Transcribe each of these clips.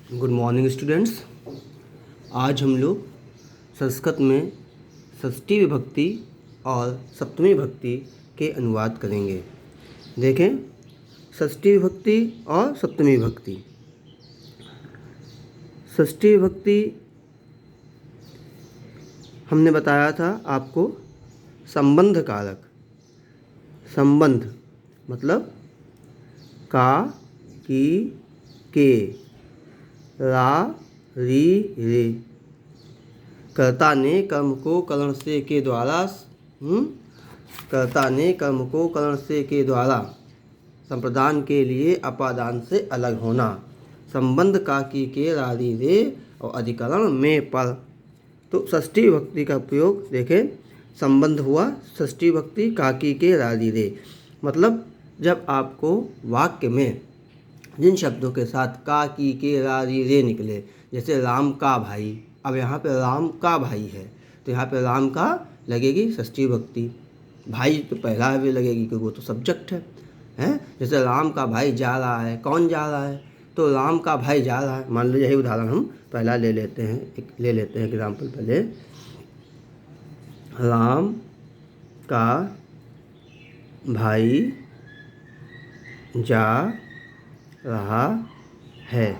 Good morning students. आज हम लोग संस्कृत में षष्ठी विभक्ति और सप्तमी विभक्ति के अनुवाद करेंगे। देखें, षष्ठी विभक्ति और सप्तमी विभक्ति। षष्ठी विभक्ति हमने बताया था आपको संबंध कारक। संबंध मतलब का, की, के, रा, री, रे। कर्ता ने कर्म को करण से के द्वारा कर्ता ने कर्म को करण से के द्वारा संप्रदान के लिए अपादान से अलग होना। संबंध का, की, के, रा, री, रे और अधिकरण में पर। तो षष्ठी विभक्ति का प्रयोग देखें। संबंध हुआ षष्ठी विभक्ति का, की, के, रा, री, रे। मतलब जब आपको वाक्य में जिन शब्दों के साथ का, की, के, रा, री, रे निकले, जैसे राम का भाई, अब यहाँ पे राम का भाई है तो यहाँ पे राम का लगेगी षष्ठी विभक्ति। भाई तो पहला भी लगेगी क्योंकि वो तो सब्जेक्ट है। जैसे राम का भाई जा रहा है, कौन जा रहा है? तो राम का भाई जा रहा है। मान लो यही उदाहरण हम पहला ले लेते हैं एग्जाम्पल। पहले राम का भाई जा रहा है,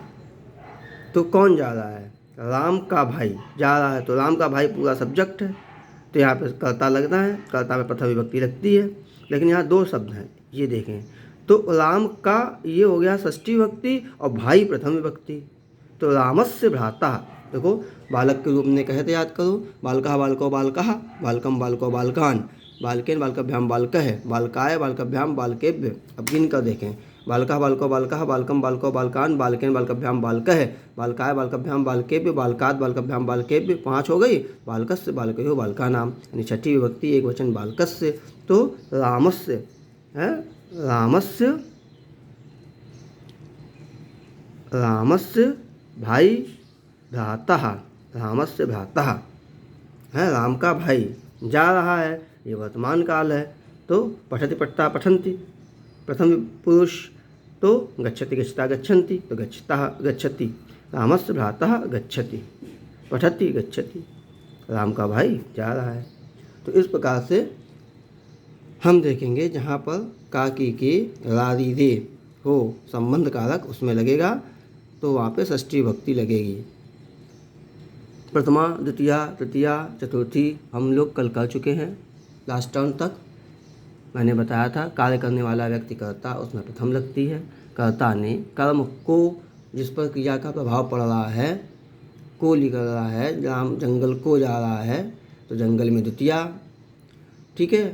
तो कौन जा रहा है? राम का भाई जा रहा है, तो राम का भाई पूरा सब्जेक्ट है, तो यहाँ पे कर्ता लगना है। कर्ता में प्रथम विभक्ति लगती है, लेकिन यहाँ दो शब्द हैं, ये देखें। तो राम का ये हो गया षष्ठी विभक्ति और भाई प्रथम विभक्ति। तो रामस्य भ्राता, देखो बालक के रूप में कहे थे, याद करो। बालकः बालको बालकः, बालकम बालको बालकान, बालकेन बालकभ्याम बालकः, बालकाय बालकभ्याम बालकेभ्य। अब गिन कर देखें। बालकः बालको बालकः, बालकम बालको बालकान, बालकेन बालकभ्याम बालकः, बालकाय बालकभ्याम बालकेभ्य, बालकात् बालकभ्याम बालकेभ्य। 5 हो गई। बालकस्य बालकयो बालकानाम, यानी छठी विभक्ति एक वचन बालकस्य। तो रामस्य है, रामस्य भाई भ्रातः, रामस्य भ्रातः है, राम का भाई जा रहा है, ये वर्तमान काल है। तो पठति पठता पठन्ति, प्रथम पुरुष। तो गच्छति गच्छता गच्छन्ति, तो गच्छतः गच्छति। रामस्य भ्रातः गच्छति, पठति गच्छति, राम का भाई जा रहा है। तो इस प्रकार से हम देखेंगे जहाँ पर का, की, के, रा, री, रे हो संबंध कारक, उसमें लगेगा तो वहाँ पे षष्ठी विभक्ति लगेगी। प्रथमा, द्वितीया, तृतीया, चतुर्थी हम लोग कल कर चुके हैं। लास्ट टर्म तक मैंने बताया था कार्य करने वाला व्यक्ति कर्ता, उसमें प्रथम लगती है। कर्ता ने कर्म को, जिस पर क्रिया का प्रभाव पड़ रहा है, को लिख रहा है। राम जंगल को जा रहा है, तो जंगल में द्वितीया। ठीक है।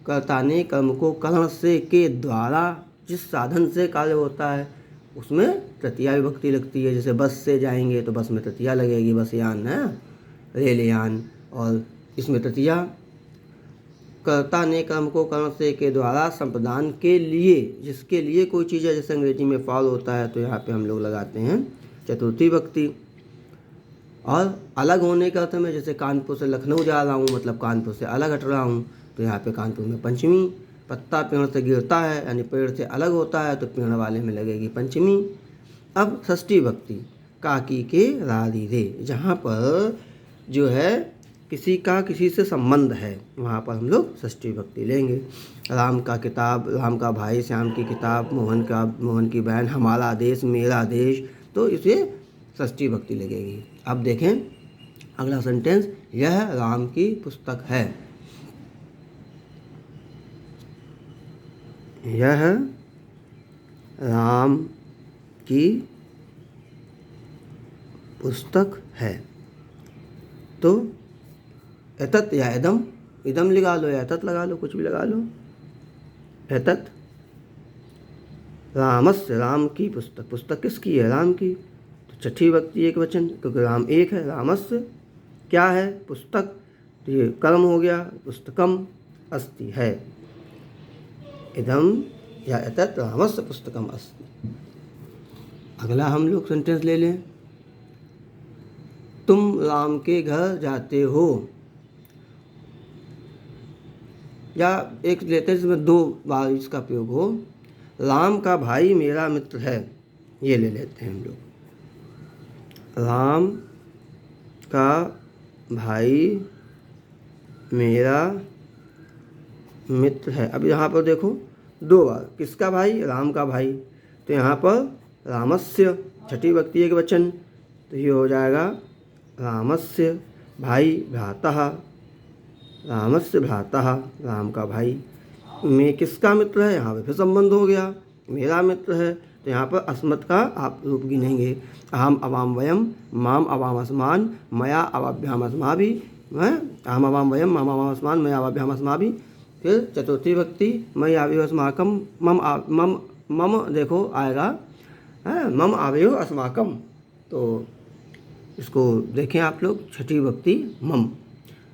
कर्ता ने कर्म को करण से के द्वारा, जिस साधन से कार्य होता है, उसमें तृतीया विभक्ति लगती है। जैसे बस से जाएंगे तो बस में तृतीया लगेगी, बस यान है, रेल यान, और इसमें तृतीया। कर्ता ने कर्म को करण से के द्वारा संप्रदान के लिए, जिसके लिए कोई चीज़ है, जैसे अंग्रेजी में फॉल होता है, तो यहाँ पे हम लोग लगाते हैं चतुर्थी विभक्ति। और अलग होने के अर्थ में, जैसे कानपुर से लखनऊ जा रहा हूँ, मतलब कानपुर से अलग हट रहा हूँ, तो यहाँ पे कानपुर में पंचमी। पत्ता पेड़ से गिरता है, यानी पेड़ से अलग होता है, तो पेड़ वाले में लगेगी पंचमी। अब षष्ठी विभक्ति का, की, के, रा, री, रे, जहाँ पर जो है किसी का किसी से संबंध है, वहाँ पर हम लोग षष्ठी विभक्ति लेंगे। राम का किताब, राम का भाई, श्याम की किताब, मोहन की बहन, हमारा देश, मेरा देश, तो इसे षष्ठी विभक्ति लगेगी। अब देखें अगला सेंटेंस, यह राम की पुस्तक है। यह राम की पुस्तक है। तो एतत् या इदम, इदम लगा लो या एतत् लगा लो, कुछ भी लगा लो। एतत् रामस्य, राम की पुस्तक, पुस्तक किसकी है? राम की। तो छठी विभक्ति एक वचन, क्योंकि राम एक है। रामस्य क्या है? पुस्तक, तो ये कर्म हो गया, पुस्तकम अस्ति है। इदम या एतत् रामस्य पुस्तकम अस्ति। अगला हम लोग सेंटेंस ले लें, तुम राम के घर जाते हो, या एक लेते हैं जिसमें 2 बार इसका प्रयोग हो। राम का भाई मेरा मित्र है, ये ले लेते हैं हम लोग। राम का भाई मेरा मित्र है। अब यहाँ पर देखो 2 बार, किसका भाई? राम का भाई। तो यहाँ पर रामस्य, छठी विभक्ति एक वचन, तो ये हो जाएगा रामस्य भाई भ्रातः, रामस्य भ्रातः, राम का भाई। मैं किसका मित्र है? यहाँ पे फिर संबंध हो गया, मेरा मित्र है। तो यहाँ पर अस्मत् का आप रूप गिनेंगे। अहम अवाम वयम, माम अवाम अस्मान, मया अवाभ्याम अस्माभिः, अहम अवाम वयम, माम अवाम अस्मान, मया अवाभ्याम अस्माभिः। फिर चतुर्थी भक्ति मयि आवेयो अस्माकम, मम देखो आएगा, मम आवेयो अस्माकम। तो इसको देखें आप लोग, छठी भक्ति मम,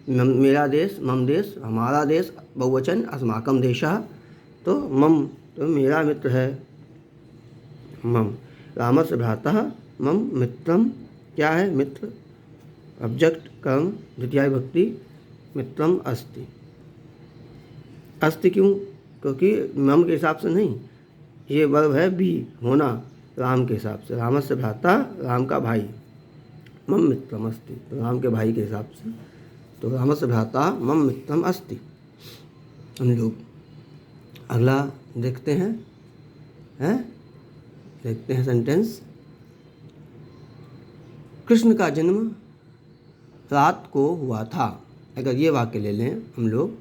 मेरा देश, मम देश, हमारा देश बहुवचन, अस्माकम देशः, तो मम तो मेरा मित्र है मम। रामस्य भ्रातः मम मित्रम, क्या है? मित्र, ऑब्जेक्ट कर्म द्वितीया विभक्ति, मित्रम अस्ति। अस्ति क्यों? क्योंकि मम के हिसाब से नहीं, ये वर्ब है बी, होना, राम के हिसाब से। रामस्य भ्राता, राम का भाई, मम मित्रम अस्ति, तो राम के भाई के हिसाब से, तो रामस्य भ्राता मम मित्रम अस्ति। हम लोग अगला देखते हैं, देखते हैं सेंटेंस। कृष्ण का जन्म रात को हुआ था। अगर ये वाक्य ले लें हम लोग,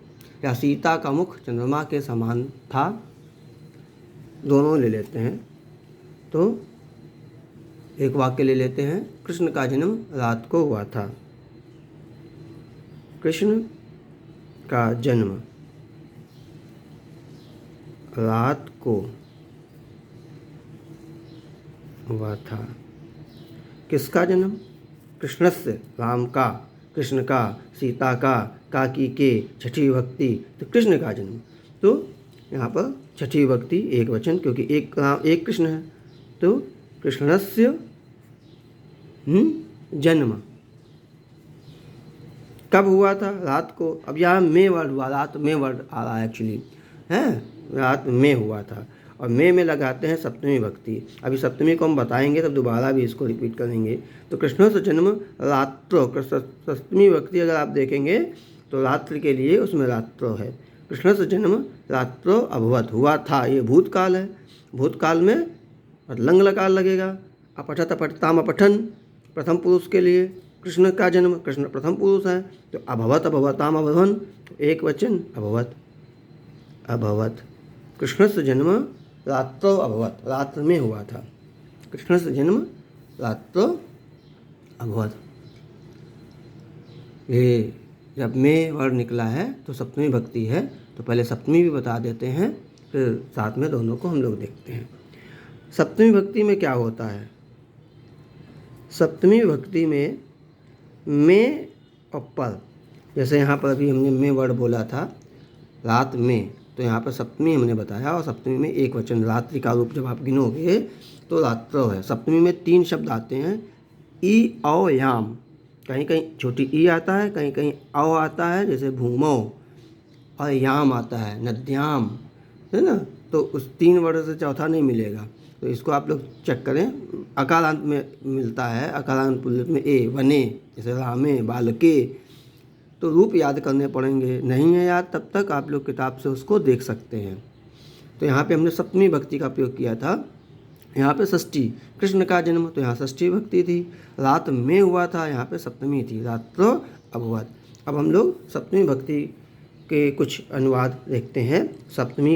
या सीता का मुख चंद्रमा के समान था, दोनों ले लेते हैं। तो एक वाक्य ले लेते हैं, कृष्ण का जन्म रात को हुआ था। कृष्ण का जन्म रात को हुआ था। किसका जन्म? कृष्णस्य, राम का, कृष्ण का, सीता का, काकी के, छठी विभक्ति, तो कृष्ण का जन्म। तो यहाँ पर छठी विभक्ति एक वचन, क्योंकि एक कृष्ण है, तो कृष्णस्य जन्म कब हुआ था? रात को। अब यहाँ में वर्ड हुआ, रात में वर्ड आ रहा है एक्चुअली, है रात में हुआ था, और में लगाते हैं सप्तमी विभक्ति। अभी सप्तमी को हम बताएंगे, तब दोबारा भी इसको रिपीट करेंगे। तो कृष्ण से जन्म रात्रो, सप्तमी विभक्ति अगर आप देखेंगे तो रात्रि के लिए उसमें रात्रो है। कृष्ण से जन्म रात्रो अभवत, हुआ था, ये भूतकाल है। भूतकाल में लंग लकार लगेगा। अपठत अपठताम अपठन, प्रथम पुरुष के लिए कृष्ण का जन्म, कृष्ण प्रथम पुरुष है, तो अभवत अभवताम अभवन, एक वचन अभवत, अभवत। कृष्ण से जन्म रात्रो अभवत, रात्र में हुआ था। कृष्ण से जन्म रात्रो अभवत। ये जब में वर्ड निकला है तो सप्तमी भक्ति है, तो पहले सप्तमी भी बता देते हैं, फिर साथ में दोनों को हम लोग देखते हैं। सप्तमी भक्ति में क्या होता है? सप्तमी भक्ति में और पर, जैसे यहाँ पर अभी हमने में वर्ड बोला था रात में, तो यहाँ पर सप्तमी हमने बताया, और सप्तमी में एक वचन रात्रि का रूप जब आप गिनोगे तो रात्रो है। सप्तमी में 3 शब्द आते हैं, ई औ याम, कहीं कहीं छोटी ई आता है, कहीं कहीं औ आता है, जैसे भूमो, और याम आता है नद्याम, है ना। तो उस 3 वर्ड से चौथा नहीं मिलेगा, तो इसको आप लोग चेक करें। अकारांत में मिलता है, अकारांत पुल्लिंग में ए, वने, जैसे रामे, बालके, तो रूप याद करने पड़ेंगे। नहीं है याद, तब तक आप लोग किताब से उसको देख सकते हैं। तो यहाँ पे हमने सप्तमी भक्ति का प्रयोग किया था। यहाँ पे षष्ठी, कृष्ण का जन्म, तो यहाँ षष्ठी भक्ति थी। रात में हुआ था, यहाँ पे सप्तमी थी, रात्रो अभवत। अब हम लोग सप्तमी भक्ति के कुछ अनुवाद देखते हैं। सप्तमी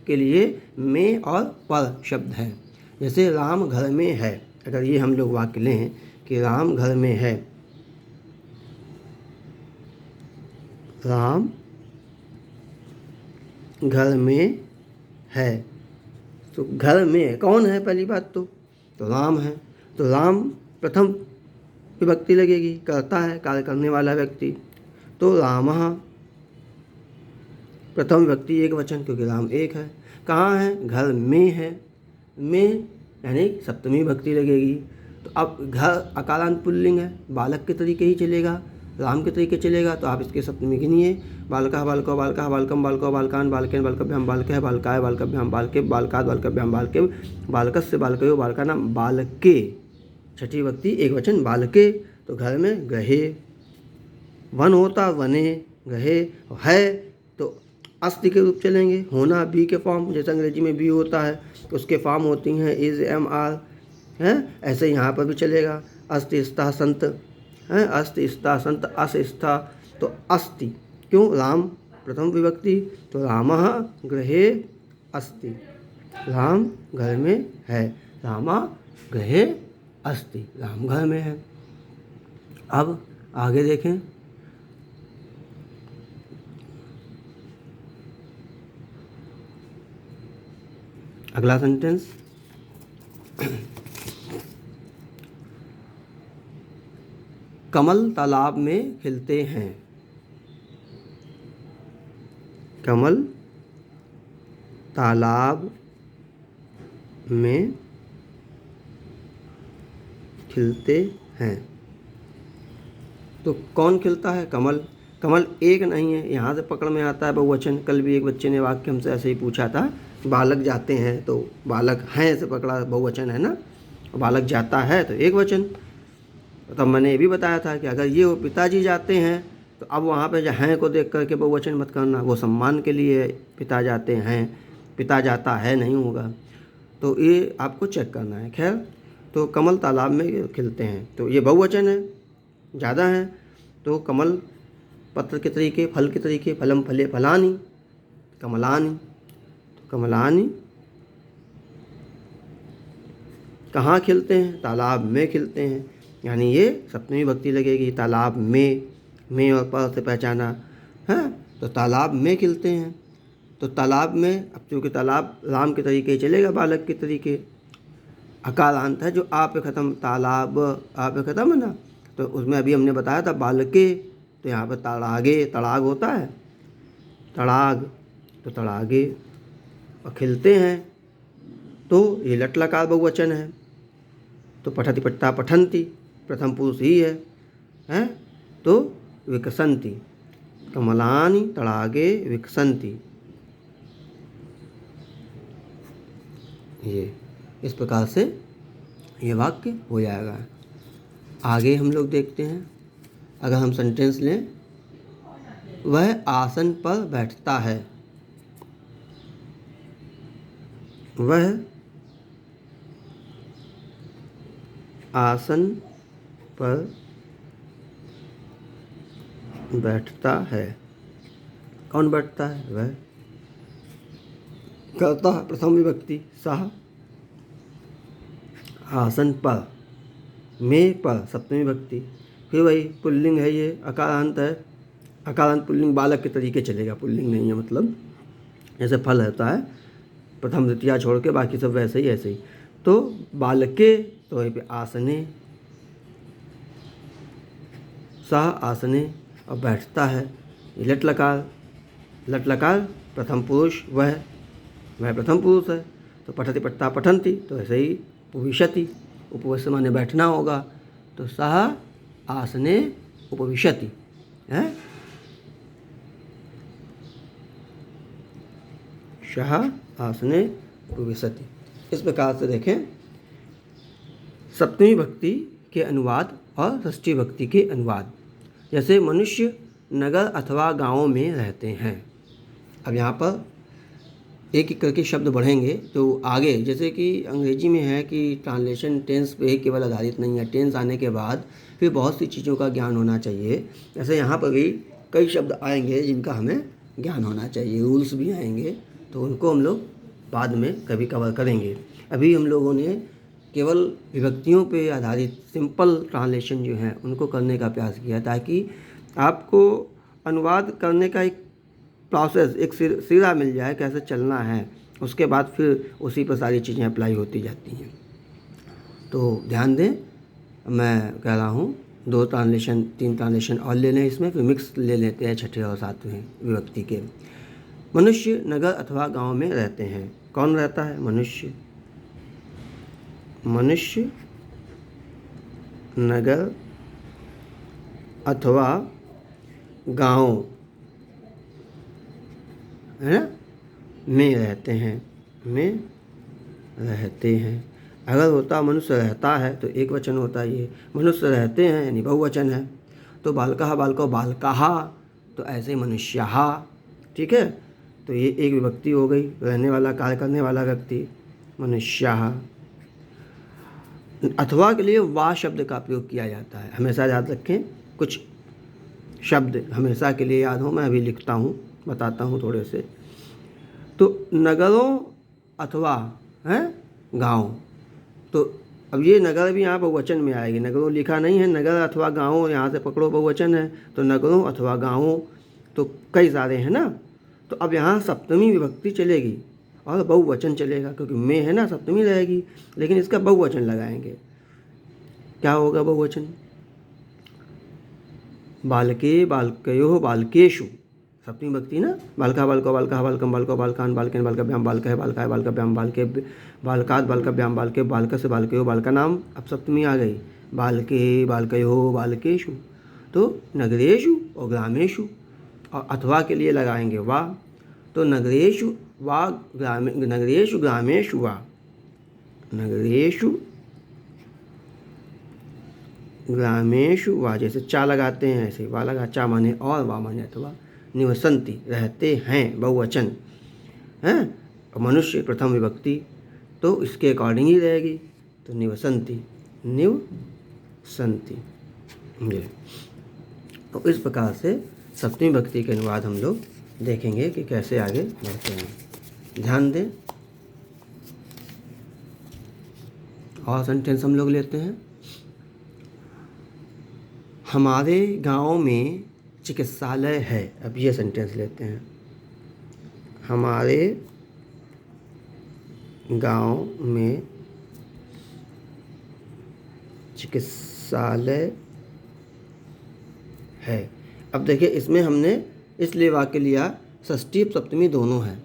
के लिए में और पर शब्द है, जैसे राम घर में है। अगर ये हम लोग वाक्य लें कि राम घर में है, राम घर में है, तो घर में कौन है? पहली बात तो राम है, तो राम प्रथम विभक्ति लगेगी, करता है, कार्य करने वाला व्यक्ति, तो रामः प्रथम विभक्ति एक वचन, क्योंकि राम एक है। कहाँ है? घर में है, में यानी सप्तमी भक्ति लगेगी। तो अब घर अकारांत पुल्लिंग है, बालक के तरीके ही चलेगा, राम के तरीके चलेगा, तो आप इसके सप्तमी गिनिए। बालकः बालको बालकः बालकम बालको बालकान बालकेन बालकभ्याम बालकः बालकाय बालकभ्याम बालके बालकात् बालकभ्याम बालके बालकस्य बालकयो बालकानां बालके, छठी विभक्ति एक वचन बालके, तो घर में गृहे। वन होता वने, गृहे। है तो अस्ति के रूप चलेंगे। होना बी के फॉर्म, जैसे अंग्रेजी में बी होता है तो उसके फॉर्म होती हैं इज, एम, आर, हैं। ऐसे यहाँ पर भी चलेगा। अस्ति स्था संत, हैं, अस्ति स्था संत, अस स्था, तो अस्ति। क्यों? राम प्रथम विभक्ति, तो रामः गृहे अस्ति, राम घर में है। रामा गृहे अस्ति, राम घर में है। अब आगे देखें। अगला सेंटेंस, कमल तालाब में खिलते हैं। कमल तालाब में खिलते हैं। तो कौन खिलता है? कमल। कमल एक नहीं है, यहाँ से पकड़ में आता है बहुवचन। कल भी एक बच्चे ने वाक्य हमसे ऐसे ही पूछा था, बालक जाते हैं, तो बालक हैं से पकड़ा, बहुवचन है ना। बालक जाता है तो एक वचन। तब मैंने ये भी बताया था कि अगर ये पिताजी जाते हैं तो अब वहाँ पे जो हैं को देख करके बहुवचन मत करना, वो सम्मान के लिए पिता जाते हैं, पिता जाता है नहीं होगा। तो ये आपको चेक करना है। खैर, तो कमल तालाब में खिलते हैं, तो ये बहुवचन है, ज़्यादा है। तो कमल पत्र के तरीके, फल के तरीके, फलम फले फलानी, कमलानी। तो कमलानी कहाँ खिलते हैं? तालाब में खिलते हैं, यानी ये सप्तमी विभक्ति लगेगी। तालाब में और पर से पहचाना है, तो तालाब में खिलते हैं। तो तालाब में, अब चूँकि तालाब राम के तरीके चलेगा, बालक के तरीके। अकारांत है जो आ पे ख़त्म, तालाब आ पे ख़त्म है ना, तो उसमें अभी हमने बताया था बालके, तो यहाँ पर तड़ागे, तड़ाग होता है, तड़ाग, तो तड़ागे। और खिलते हैं तो ये लट लकार बहुवचन है, तो पठति पठता पठन्ति, प्रथम पुरुष ही है। तो विकसन्ति, कमलानि तड़ागे विकसन्ति। ये इस प्रकार से ये वाक्य हो जाएगा। आगे हम लोग देखते हैं। अगर हम सेंटेंस लें, वह आसन पर बैठता है। वह आसन पर बैठता है। कौन बैठता है? वह। करता है प्रथम विभक्ति, सह। आसन पर, में पर सप्तमी विभक्ति, फिर वही पुल्लिंग है, ये अकारांत है। अकारांत पुल्लिंग बालक के तरीके चलेगा, पुल्लिंग नहीं है, मतलब जैसे फल रहता है प्रथम द्वितीया छोड़ के, बाकी सब वैसे ही ऐसे ही। तो बालके, तो वहीं पे आसने, सह आसने, और बैठता है। ये लट लकार, लट लकार प्रथम पुरुष, वह प्रथम पुरुष है। तो पठति पठता पठन्ति, तो ऐसे ही उपविशति, उपविश्य माने बैठना होगा, तो सह आसने उपविशति है। सह आसने उपविशति। इस प्रकार से देखें सप्तमी विभक्ति के अनुवाद और षष्ठी विभक्ति के अनुवाद। जैसे मनुष्य नगर अथवा गांवों में रहते हैं। अब यहाँ पर एक एक करके शब्द बढ़ेंगे, तो आगे जैसे कि अंग्रेजी में है कि ट्रांसलेशन टेंस पे ही केवल आधारित नहीं है, टेंस आने के बाद फिर बहुत सी चीज़ों का ज्ञान होना चाहिए। ऐसे यहाँ पर भी कई शब्द आएंगे जिनका हमें ज्ञान होना चाहिए, रूल्स भी आएंगे, तो उनको हम लोग बाद में कभी कवर करेंगे। अभी हम लोगों ने केवल विभक्तियों पे आधारित सिंपल ट्रांसलेशन जो है उनको करने का प्रयास किया, ताकि आपको अनुवाद करने का एक प्रोसेस, एक सिरा मिल जाए कैसे चलना है। उसके बाद फिर उसी पर सारी चीज़ें अप्लाई होती जाती हैं। तो ध्यान दें, मैं कह रहा हूँ 2 ट्रांसलेशन 3 ट्रांसलेशन और ले लें इसमें, फिर मिक्स ले लेते हैं छठे और सातवें विभक्ति के। मनुष्य नगर अथवा गांव में रहते हैं। कौन रहता है? मनुष्य। मनुष्य नगर अथवा गांव, है ना, में रहते हैं, में रहते हैं। अगर होता मनुष्य रहता है तो एक वचन होता, ये मनुष्य रहते हैं यानी बहुवचन है। तो बालकः बालको बालकाः, तो ऐसे मनुष्यः, ठीक है। तो ये एक विभक्ति हो गई, रहने वाला, कार्य करने वाला व्यक्ति, मनुष्यः। अथवा के लिए वा शब्द का प्रयोग किया जाता है, हमेशा याद रखें। कुछ शब्द हमेशा के लिए याद हो, मैं अभी लिखता हूँ, बताता हूँ थोड़े से। तो नगरों अथवा है गाँव, तो अब ये नगर भी यहाँ बहुवचन में आएगी। नगरों लिखा नहीं है, नगर अथवा गाँव, यहाँ से पकड़ो बहुवचन है, तो नगरों अथवा गाँवों तो कई सारे हैं ना। तो अब यहाँ सप्तमी विभक्ति चलेगी और बहुवचन चलेगा, क्योंकि में है ना, सप्तमी रहेगी, लेकिन इसका बहुवचन लगाएंगे। क्या होगा बहुवचन? बालके बालकयोः बालकेषु, सप्तमी विभक्ति ना। बालका बालको बालकः बालकं बालको बालकान् बालकेन बालकाभ्यां बालकः बालकाय बालकाभ्यां बालके बालकात् बालकाभ्यां बालके बालकस्य बालकयोः बालकानां, अब सप्तमी आ गई, बालके बालकयोः बालकेषु। तो नगरेषु और ग्रामेषु, और अथवा के लिए लगाएंगे वा, तो नगरेषु वा ग्रामे, नगरेषु ग्रामेषु वा, नगरेषु ग्रामेषु वा, जैसे चा लगाते हैं ऐसे वा लगा, चा माने और, वा माने अथवा। निवसन्ति रहते हैं, बहुवचन हैं, और मनुष्य प्रथम विभक्ति, तो इसके अकॉर्डिंग ही रहेगी, तो निवसन्ति, निवसन्ति। ये तो इस प्रकार से सप्तमी विभक्ति के अनुवाद हम लोग देखेंगे कि कैसे आगे बढ़ते हैं। ध्यान दें। और सेंटेंस हम लोग लेते हैं। हमारे गांव में चिकित्सालय है। अब ये सेंटेंस लेते हैं। हमारे गांव में चिकित्सालय है। अब देखिए, इसमें हमने इसलिए वाक्य लिया, षष्ठी सप्तमी दोनों है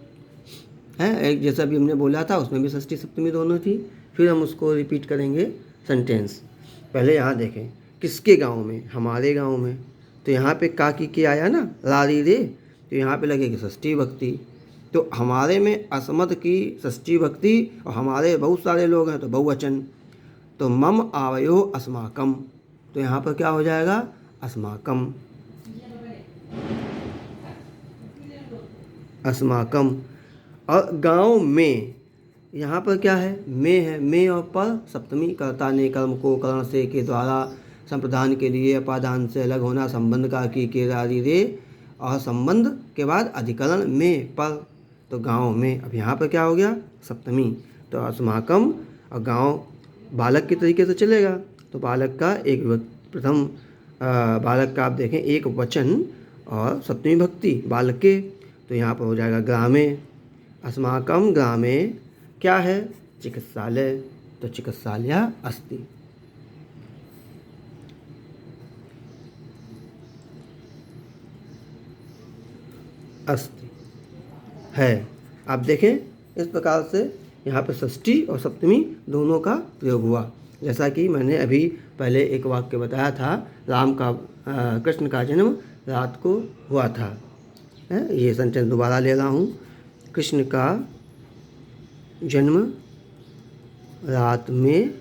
एक जैसा भी हमने बोला था, उसमें भी षष्ठी सप्तमी दोनों थी। फिर हम उसको रिपीट करेंगे सेंटेंस। पहले यहाँ देखें, किसके गांव में? हमारे गांव में। तो यहाँ पे का की के आया ना, रारी रे, तो यहाँ पे लगेगी षष्ठी भक्ति। तो हमारे में असमत की षष्ठी भक्ति, और हमारे बहुत सारे लोग हैं तो बहुवचन। तो मम आवयो अस्माकम, तो यहाँ पर क्या हो जाएगा? अस्माकम, अस्माकम। और गांव में, यहाँ पर क्या है? में है, में और पर सप्तमी, कर्ता ने कर्म को करण से के द्वारा संप्रदान के लिए अपादान से अलग होना, संबंध का की के रारी रे, और संबंध के बाद अधिकरण में पर, तो गांव में। अब यहाँ पर क्या हो गया? सप्तमी। तो अस्माकम, और गांव बालक के तरीके से चलेगा, तो बालक का एक प्रथम बालक का आप देखें एक वचन और सप्तमी भक्ति बालके, तो यहाँ पर हो जाएगा ग्रामे। अस्माकम ग्रामे क्या है? चिकित्सालय, तो चिकित्सालय अस्ति। अस्ति है। आप देखें, इस प्रकार से यहाँ पर षष्ठी और सप्तमी दोनों का प्रयोग हुआ। जैसा कि मैंने अभी पहले एक वाक्य बताया था, राम का कृष्ण का जन्म रात को हुआ था। ये सेंटेंस दोबारा ले रहा हूँ। कृष्ण का जन्म रात में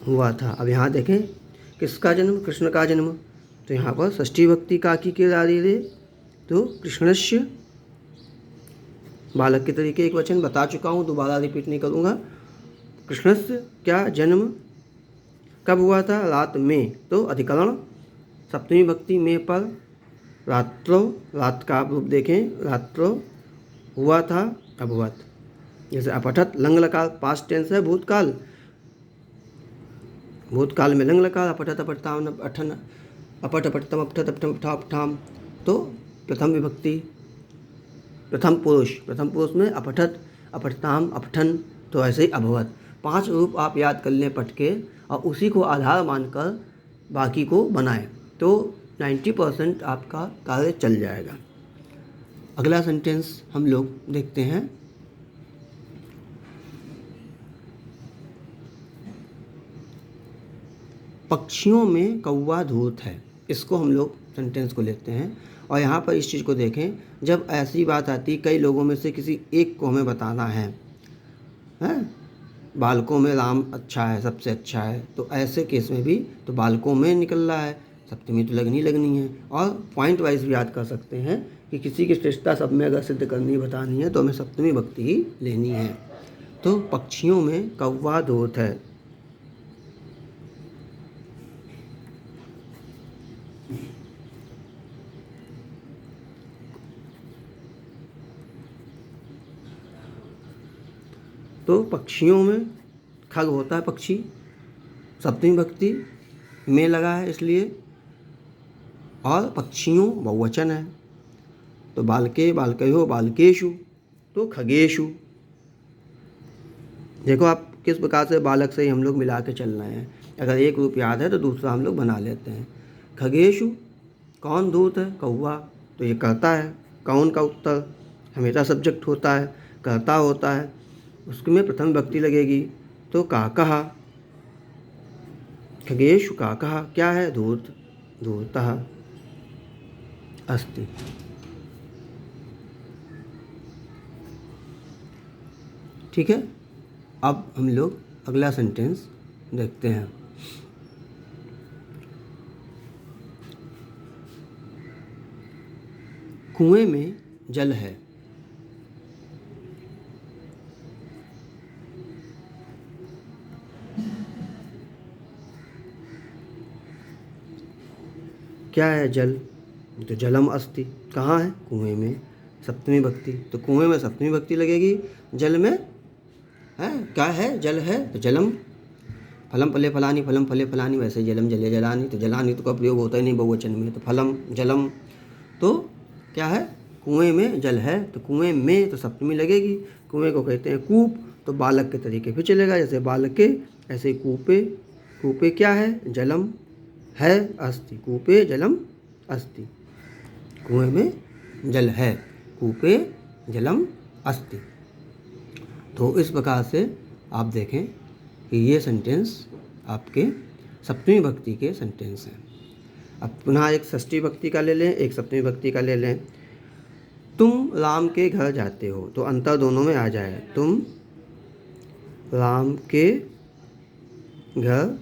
हुआ था। अब यहाँ देखें, किसका जन्म? कृष्ण का जन्म। तो यहाँ पर षष्ठी भक्ति काकी के रारी रे, तो कृष्णस्य, बालक के तरीके एक वचन बता चुका हूँ, दोबारा रिपीट नहीं करूँगा। कृष्णस्य क्या जन्म कब हुआ था? रात में, तो अधिकरण सप्तमी भक्ति में पर। रात्रो, रात का आप रूप देखें, रात्रो हुआ था, अभवत। जैसे अपठत, लंग लकार पास्ट टेंस है, भूतकाल, भूतकाल में लंग लकार, अपठत अपठताम अठन, अपठ अपठतम अपठत अपठम अपठाम, तो प्रथम विभक्ति, प्रथम पुरुष में अपठत अपठताम अपठन, तो ऐसे ही अभवत। 5 रूप आप याद कर लें पढ़ के, और उसी को आधार मानकर बाकी को बनाएं, तो 90% आपका कार्य चल जाएगा। अगला सेंटेंस हम लोग देखते हैं। पक्षियों में कौवा धूर्त है। इसको हम लोग सेंटेंस को लेते हैं, और यहाँ पर इस चीज़ को देखें, जब ऐसी बात आती, कई लोगों में से किसी एक को हमें बताना है, हैं, बालकों में राम अच्छा है, सबसे अच्छा है, तो ऐसे केस में भी तो बालकों में निकल रहा है, सप्तमी तो लगनी है। और पॉइंट वाइज भी याद कर सकते हैं कि किसी की श्रेष्ठता सब में अगर सिद्ध करनी बतानी है तो हमें सप्तमी भक्ति ही लेनी है। तो पक्षियों में कौवा धूर्त है। तो पक्षियों में खग होता है पक्षी, सप्तमी भक्ति में लगा है इसलिए, और पक्षियों बहुवचन है, तो बालके बालकयो बालकेशु, तो खगेशु। देखो आप किस प्रकार से बालक से ही हम लोग मिला के चल रहे हैं, अगर एक रूप याद है तो दूसरा हम लोग बना लेते हैं। खगेशु कौन दूत है, कौवा, तो ये करता है, कौन का उत्तर हमेशा सब्जेक्ट होता है, करता होता है, उसमें प्रथम भक्ति लगेगी, तो काकः, खगेशु काकः क्या है, धूर्त, धूर्तः अस्ति। ठीक है, अब हम लोग अगला सेंटेंस देखते हैं। कुएं में जल है। क्या है जल, तो जलम अस्ति, कहाँ है, कुएं में, सप्तमी भक्ति, तो कुएं में सप्तमी भक्ति लगेगी, जल में है, क्या है, जल है, तो जलम, फलम फले फलानी फलम फले फलानी, वैसे जलम जले जलानी, तो जलानी तो का प्रयोग होता ही नहीं बहुवचन में, तो फलम जलम, तो क्या है, कुएं में जल है, तो कुएं में तो सप्तमी लगेगी, कुएं को कहते हैं कूप, तो बालक के तरीके फिर चलेगा, जैसे बालके ऐसे कूपे, कूपे क्या है, जलम है, अस्ति, कूपे जलम अस्ति, कुएं में जल है, कूपे जलम अस्ति। तो इस प्रकार से आप देखें कि ये सेंटेंस आपके सप्तमी भक्ति के सेंटेंस हैं। अब पुनः एक षष्ठी भक्ति का ले लें, एक सप्तमी भक्ति का ले लें। तुम राम के घर जाते हो, तो अंतर दोनों में आ जाए, तुम राम के घर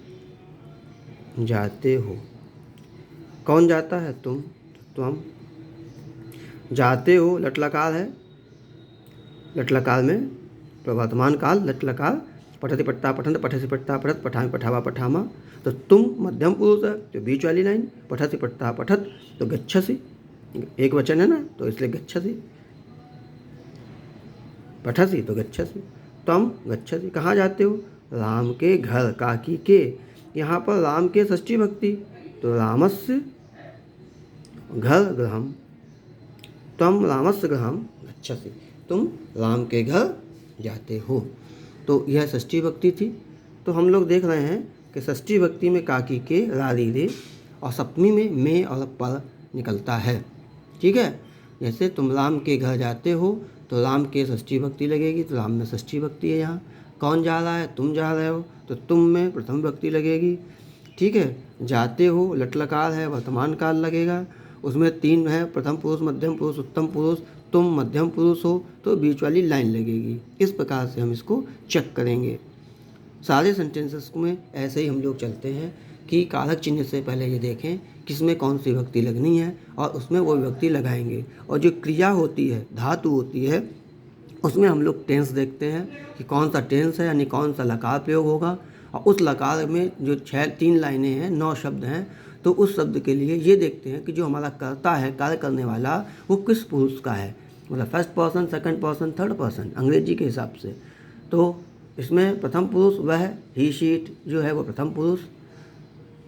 जाते हो, कौन जाता है, तुम जाते हो, लटलकार है, लटलकार में प्रवर्तमान काल, लटलकार, पठति पठता पठंत पठसी पठता पठत पठामी पठावा पठामा, तो तुम मध्यम पुरुष है, तो बीच वाली लाइन, पठति पठता पठत, तो गच्छसि, एक वचन है ना, तो इसलिए गच्छसि, पठसी तो गच्छसि, तुम गच्छसि, कहाँ जाते हो, राम के घर, काकी के, यहाँ पर राम के षष्ठी भक्ति, तो रामस्य घर गृहम, तुम रामस्य गृहम गच्छसि, तुम राम के घर जाते हो। तो यह षष्ठी भक्ति थी। तो हम लोग देख रहे हैं कि षष्ठी भक्ति में काकी के, रारी रे, और सप्तमी में और पर निकलता है। ठीक है, जैसे तुम राम के घर जाते हो, तो राम के षष्ठी भक्ति लगेगी, तो राम में षष्ठी भक्ति है। यहाँ कौन जा रहा है, तुम जा रहे हो, तो तुम में प्रथम भक्ति लगेगी। ठीक है, जाते हो लटलकार है, वर्तमान काल लगेगा, उसमें तीन है, प्रथम पुरुष, मध्यम पुरुष, उत्तम पुरुष, तुम मध्यम पुरुष हो, तो बीच वाली लाइन लगेगी। इस प्रकार से हम इसको चेक करेंगे। सारे सेंटेंसेस में ऐसे ही हम लोग चलते हैं कि कारक चिन्ह से पहले ये देखें किसमें कौन सी विभक्ति लगनी है और उसमें वो विभक्ति लगाएंगे। और जो क्रिया होती है, धातु होती है, उसमें हम लोग टेंस देखते हैं कि कौन सा टेंस है, यानी कौन सा लकार प्रयोग होगा। और उस लकार में जो 3 लाइनें हैं, 9 शब्द हैं, तो उस शब्द के लिए ये देखते हैं कि जो हमारा कर्ता है, कार्य करने वाला, वो किस पुरुष का है, मतलब first person, second person, third person अंग्रेजी के हिसाब से। तो इसमें प्रथम पुरुष वह, ही शीट जो है वो प्रथम पुरुष,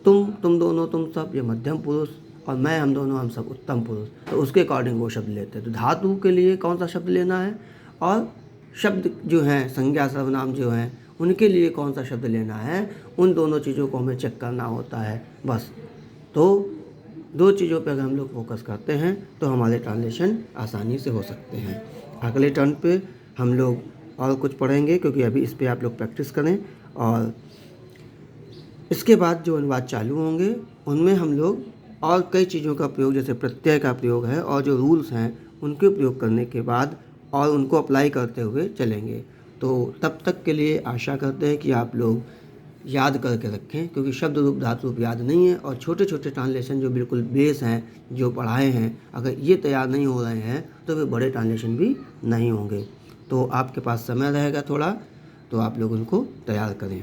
तुम दोनों, तुम सब ये मध्यम पुरुष, और मैं, हम दोनों, हम सब उत्तम पुरुष। तो उसके अकॉर्डिंग वो शब्द लेते हैं। तो धातु के लिए कौन सा शब्द लेना है, और शब्द जो हैं, संज्ञा सर्वनाम जो हैं, उनके लिए कौन सा शब्द लेना है, उन दोनों चीज़ों को हमें चेक करना होता है बस। तो 2 चीज़ों पर अगर हम लोग फोकस करते हैं तो हमारे ट्रांसलेशन आसानी से हो सकते हैं। अगले टर्न पे हम लोग और कुछ पढ़ेंगे, क्योंकि अभी इस पर आप लोग प्रैक्टिस करें, और इसके बाद जो अनुवाद चालू होंगे उनमें हम लोग और कई चीज़ों का प्रयोग, जैसे प्रत्यय का प्रयोग है और जो रूल्स हैं उनके प्रयोग करने के बाद और उनको अप्लाई करते हुए चलेंगे। तो तब तक के लिए आशा करते हैं कि आप लोग याद करके रखें, क्योंकि शब्द रूप धातु रूप याद नहीं है और छोटे छोटे ट्रांसलेशन जो बिल्कुल बेस हैं, जो पढ़ाए हैं, अगर ये तैयार नहीं हो रहे हैं तो फिर बड़े ट्रांसलेशन भी नहीं होंगे। तो आपके पास समय रहेगा थोड़ा, तो आप लोग उनको तैयार करें।